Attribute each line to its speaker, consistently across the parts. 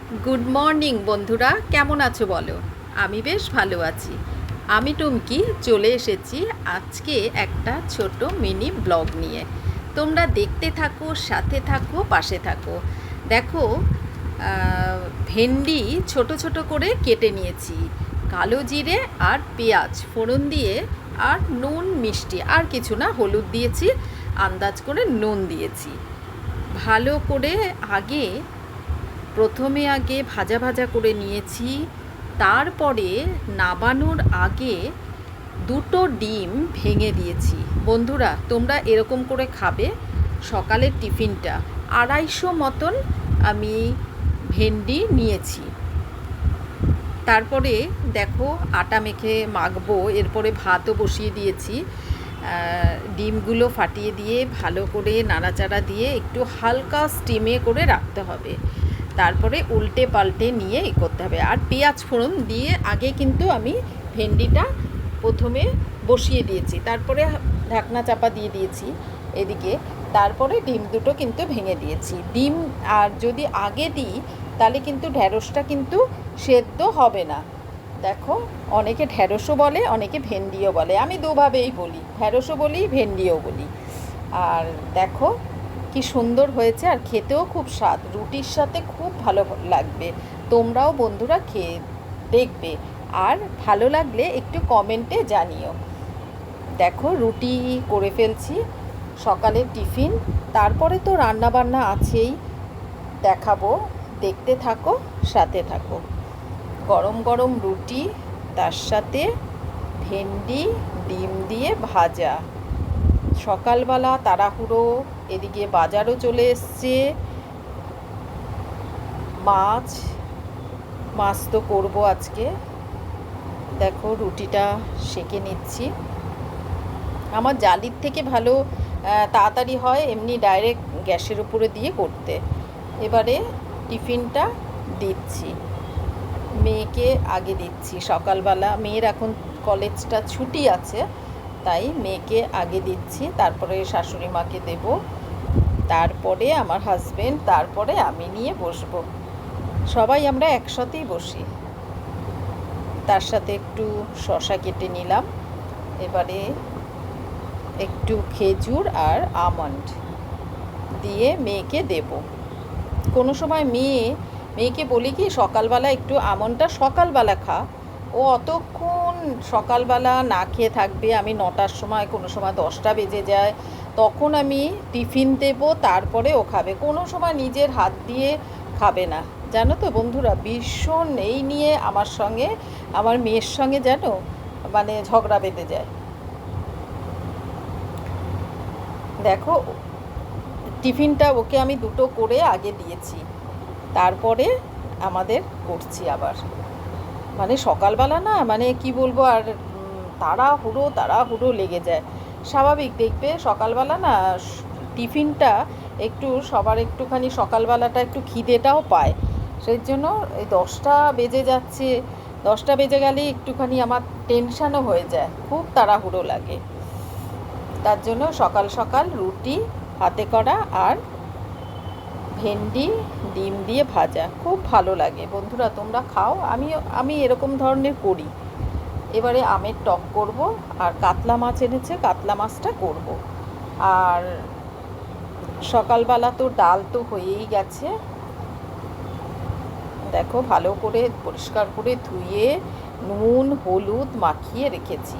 Speaker 1: Good morning বন্ধুরা, কেমন আছো বলো? আমি বেশ ভালো আছি। আমি টুমকি চলে এসেছি আজকে একটা ছোট মিনি ব্লগ নিয়ে। তোমরা দেখতে থাকো, সাথে থাকো, পাশে থাকো। দেখো, ভেন্ডি ছোট ছোট করে কেটে নিয়েছি। কালো জিরে আর পেঁয়াজ ফোড়ন দিয়ে, আর নুন মিষ্টি আর কিছু না, হলুদ দিয়েছি, আন্দাজ করে নুন দিয়েছি। ভালো করে প্রথমে ভাজা ভাজা করে নিয়েছি। তারপরে নাবানোর আগে দুটো ডিম ভেঙে দিয়েছি। বন্ধুরা, তোমরা এরকম করে খাবে। সকালের টিফিনটা 250 মতন আমি ভেন্ডি নিয়েছি। তারপরে দেখো, আটা মেখে মাখবো, এরপরে ভাতও বসিয়ে দিয়েছি। ডিমগুলো ফাটিয়ে দিয়ে ভালো করে নাড়াচাড়া দিয়ে একটু হালকা স্টিমে করে রাখতে হবে। তারপরে উল্টে পাল্টে নিয়ে করতে হবে। আর পেঁয়াজ ফোড়ন দিয়ে আগে কিন্তু আমি ভেন্ডিটা প্রথমে বসিয়ে দিয়েছি, তারপরে ঢাকনা চাপা দিয়ে দিয়েছি এদিকে। তারপরে ডিম দুটো কিন্তু ভেঙে দিয়েছি। ডিম আর যদি আগে দিই তাহলে কিন্তু ঢ্যাঁড়সটা কিন্তু সেদ্ধ হবে না। দেখো, অনেকে ঢ্যাঁড়সও বলে, অনেকে ভেন্ডিও বলে। আমি দুভাবেই বলি, ঢ্যাঁড়সও বলি, ভেন্ডিও বলি। আর দেখো কি সুন্দর হয়েছে, আর খেতেও খুব স্বাদ, রুটির সাথে খুব ভালো লাগবে। তোমরাও বন্ধুরা খেয়ে দেখবে, আর ভালো লাগলে একটু কমেন্টে জানিও। দেখো, রুটি করে ফেলছি, সকালের টিফিন। তারপরে তো রান্না বান্না আছেই, দেখাবো, দেখতে থাকো, সাথে থাকো। গরম গরম রুটি, তার সাথে ভেন্ডি ডিম দিয়ে ভাজা। সকালবেলা তাড়াহুড়ো, এদিকে বাজারও চলে এসছে। মাছ মাছ তো করবো আজকে। দেখো, রুটিটা সেঁকে নিচ্ছি। আমার জালির থেকে ভালো তাড়াতাড়ি হয় এমনি ডাইরেক্ট গ্যাসের উপরে দিয়ে করতে। এবারে টিফিনটা দিচ্ছি, মেয়েকে আগে দিচ্ছি। সকালবেলা মেয়ের এখন কলেজটা ছুটি আছে, তাই মেয়েকে আগে দিচ্ছি, তারপরে শাশুড়ি মাকে দেব, তারপরে আমার হাজবেন্ড, তারপরে আমি নিয়ে বসবো। সবাই আমরা একসাথেই বসি। তার সাথে একটু শসা কেটে নিলাম। এবারে একটু খেজুর আর আমন্ড দিয়ে মেয়েকে দেব। কোনো সময় মেয়েকে বলি কি, সকালবেলা একটু আমন্ডটা সকালবেলা খা। ও অতক্ষণ সকালবেলা না খেয়ে থাকবে। আমি 9টার সময়, কোনো সময় 10টা বেজে যায়, তখন আমি টিফিন দেব, তারপরে ও খাবে। কোনো সময় নিজের হাত দিয়ে খাবে না। জানো তো বন্ধুরা, ভীষণ এই নিয়ে আমার মেয়ের সঙ্গে যেন মানে ঝগড়া বেঁধে যায়। দেখো, টিফিনটা ওকে আমি দুটো করে আগে দিয়েছি, তারপরে আমাদের করছি আবার। মানে সকালবেলা না, মানে কি বলবো আর, তাড়াহুড়ো তাড়াহুড়ো লেগে যায়। স্বাভাবিক, দেখবে সকালবেলা না টিফিনটা একটু সবার একটুখানি, সকালবেলাটা একটু খিদেটাও পায়। সেই জন্য এই 10টা বেজে যাচ্ছে, 10টা বেজে গেলে একটুখানি আমার টেনশানও হয়ে যায়, খুব তাড়াহুড়ো লাগে। তার জন্য সকাল সকাল রুটি হাতে করা আর ভেন্ডি ডিম দিয়ে ভাজা খুব ভালো লাগে। বন্ধুরা, তোমরা খাও, আমি এরকম ধরনের করি। এবারে আমের টক করব, আর কাতলা মাছ এনেছে, কাতলা মাছটা করব। আর সকালবেলা তো ডাল তো হয়েই গেছে। দেখো, ভালো করে পরিষ্কার করে ধুয়ে নুন হলুদ মাখিয়ে রেখেছি।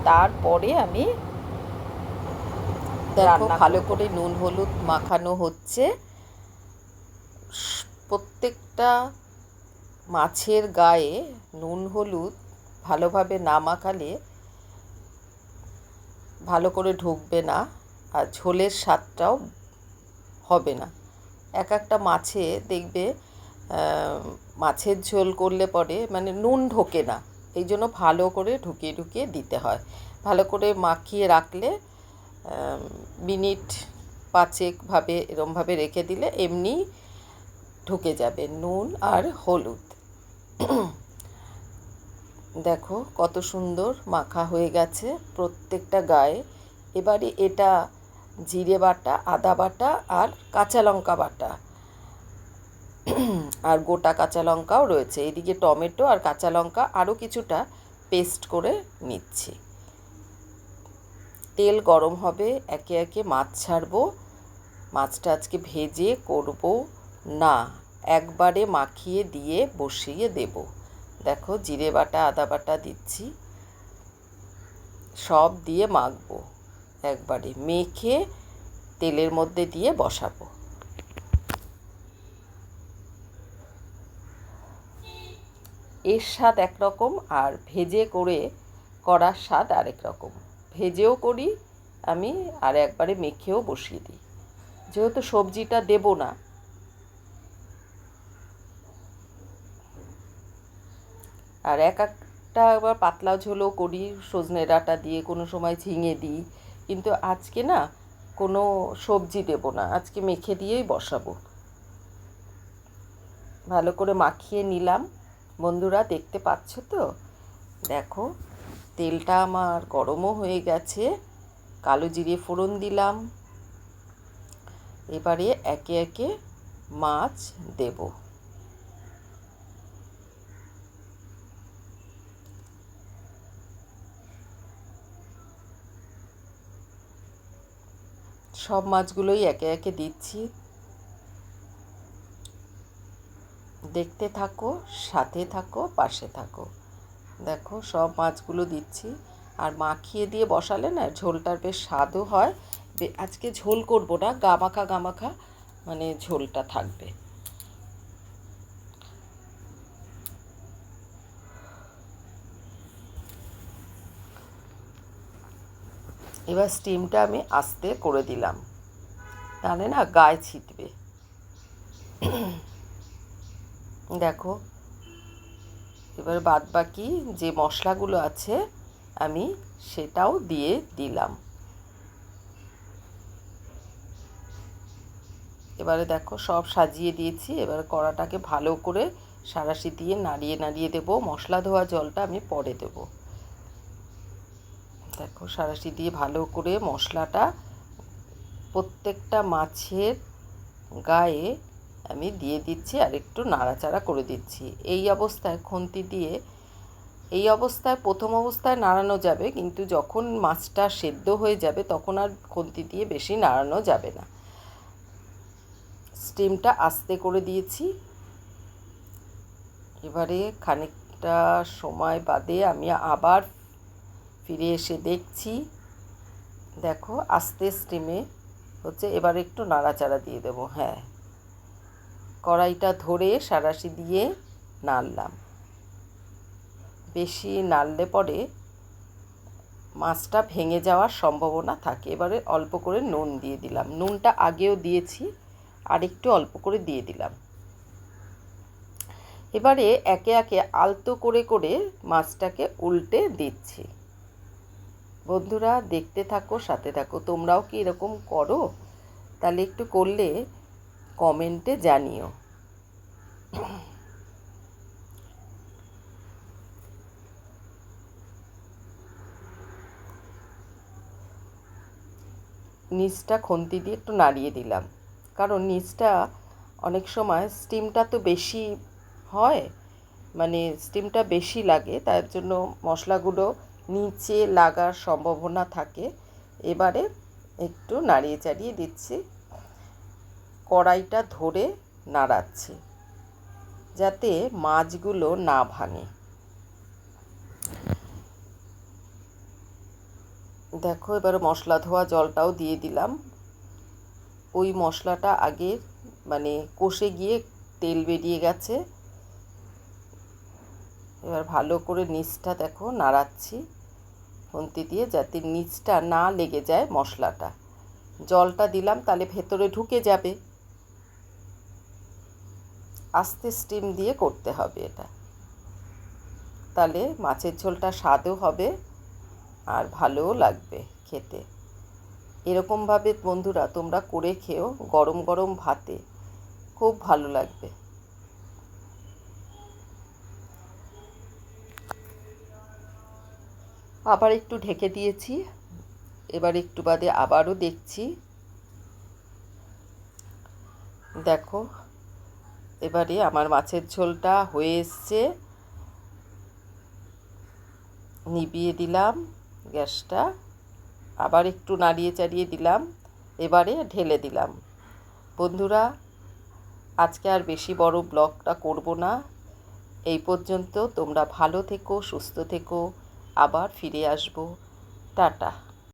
Speaker 1: তারপরে আমি দেখো, ভালো করে নুন হলুদ মাখানো হচ্ছে। প্রত্যেকটা মাছের গায়ে নুন হলুদ ভালোভাবে না মাখালে ভালো করে ঢুকবে না, আর ঝোলের স্বাদটাও হবে না। এক একটা মাছে দেখবে মাছের ঝোল করলে পরে মানে নুন ঢোকে না, এই জন্য ভালো করে ঢুকিয়ে ঢুকিয়ে দিতে হয়। ভালো করে মাখিয়ে রাখলে মিনিট 5 এরমভাবে রেখে দিলে এমনি ঢুকে যাবে নুন আর হলুদ। দেখো কত সুন্দর মাখা হয়ে গেছে প্রত্যেকটা গায়ে। এবারে এটা জিরে বাটা, আদা বাটা আর কাঁচা লঙ্কা বাটা
Speaker 2: আর গোটা কাঁচা লঙ্কাও রয়েছে। এদিকে টমেটো আর কাঁচা লঙ্কা আরও কিছুটা পেস্ট করে নিচ্ছি। তেল গরম হবে, একে একে মাছ ছাড়বো। মাছটা আজকে ভেজে করব না, একবারে মাখিয়ে দিয়ে বসিয়ে দেব। দেখো জিরে বাটা আদা বাটা দিচ্ছি, সব দিয়ে মাখবো, একবারে মেখে তেলের মধ্যে দিয়ে বসাবো। এর স্বাদ একরকম আর ভেজে করার স্বাদ আরেক রকম। ভেজেও করি আমি, আর একবারে মেখেও বসিয়ে দিই। যেহেতু সবজিটা দেব না, আর একটা আবার পাতলা ঝোলও করি সজনে ডাঁটা দিয়ে, কোনো সময় ঝিঙে দিই। কিন্তু আজকে না কোনো সবজি দেব না, আজকে মেখে দিয়েই বসাবো। ভালো করে মাখিয়ে নিলাম। বন্ধুরা দেখতে পাচ্ছ তো? দেখো তেলটা আমার গরমও হয়ে গেছে, কালো জিরে ফোড়ন দিলাম। এবারে একে একে মাছ দেব। সব মাছগুলোই একে একে দিচ্ছি। দেখতে থাকো, সাথে থাকো, পাশে থাকো। দেখো সব মাছগুলো দিচ্ছি। আর মাখিয়ে দিয়ে বসালে না ঝোলটার বেশ স্বাদও হয়। আজকে ঝোল করব না, গামাখা গামাখা মানে ঝোলটা থাকবে। এবার স্টিমটা আমি আস্তে করে দিলাম, তাহলে না গায়ে ছিটবে। দেখো এবার বাদ বাকি যে মশলাগুলো আছে আমি সেটাও দিয়ে দিলাম। এবারে দেখো সব সাজিয়ে দিয়েছি। এবার কড়াটাকে ভালো করে সাঁড়াশি দিয়ে নাড়িয়ে নাড়িয়ে দেবো। মশলা ধোয়া জলটা আমি পরে দেব। দেখো সাঁড়াশি দিয়ে ভালো করে মশলাটা প্রত্যেকটা মাছের গায়ে আমি দিয়ে দিচ্ছি, আর একটু নাড়াচাড়া করে দিচ্ছি। এই অবস্থায় খুন্তি দিয়ে, এই অবস্থায় প্রথম অবস্থায় নাড়ানো যাবে, কিন্তু যখন মাছটা সেদ্ধ হয়ে যাবে তখন আর খুন্তি দিয়ে বেশি নাড়ানো যাবে না। স্টিমটা আস্তে করে দিয়েছি। এবারে খানিকটা সময় বাদে আমি আবার ফিরে এসে দেখছি, দেখো আস্তে স্টিমে হচ্ছে। এবার একটু নাড়াচাড়া দিয়ে দেবো। হ্যাঁ, কড়াইটা ধরে সাঁড়াশি দিয়ে নাড়লাম। বেশি নাড়লে পরে মাছটা ভেঙে যাওয়ার সম্ভাবনা থাকে। এবারে অল্প করে নুন দিয়ে দিলাম। নুনটা আগেও দিয়েছি, আর একটু অল্প করে দিয়ে দিলাম। এবারে একে একে আলতো করে করে মাছটাকে উল্টে দিচ্ছি। বন্ধুরা দেখতে থাকো, সাথে থাকো। তোমরাও কি এরকম করো? তাহলে একটু করলে কমেন্টে জানিও। নিচটা খুন্তি দিয়ে একটু নাড়িয়ে দিলাম, কারণ নিচটা অনেক সময় স্টিমটা তো বেশি হয়, মানে স্টিমটা বেশি লাগে, তার জন্য মশলাগুলো নিচে লাগার সম্ভাবনা থাকে। এবারে একটু নাড়িয়ে চাড়িয়ে দিচ্ছি, কড়াইটা ধরে নাড়াচ্ছি যাতে মাছগুলো না ভাঙে। দেখো এবারে মশলা ধোয়া জলটাও দিয়ে দিলাম। ওই মশলাটা আগে মানে কষে গিয়ে তেল বেরিয়ে গেছে। এবার ভালো করে নিচটা দেখো নাড়াচ্ছি খুন্তি দিয়ে, যাতে নিচটা না লেগে যায় মশলাটা। জলটা দিলাম তাহলে ভেতরে ঢুকে যাবে। আস্তে স্টিম দিয়ে করতে হবে এটা, তাহলে মাছের ঝোলটা স্বাদও হবে আর ভালোও লাগবে খেতে। এরকমভাবে বন্ধুরা তোমরা করে খেও, গরম গরম ভাতে খুব ভালো লাগবে। আবার একটু ঢেকে দিয়েছি। এবার একটু বাদে আবারও দেখছি। দেখো এবারে আমার মাছের ঝোলটা হয়ে এসছে, নিভিয়ে দিলাম গ্যাসটা, আবার একটু নাড়িয়ে চাড়িয়ে দিলাম, এবারে ঢেলে দিলাম। বন্ধুরা, আজকে আর বেশি বড় ব্লগটা করব না, এই পর্যন্ত। তোমরা ভালো থেকো, সুস্থ থেকো, আবার ফিরে আসবো। টাটা।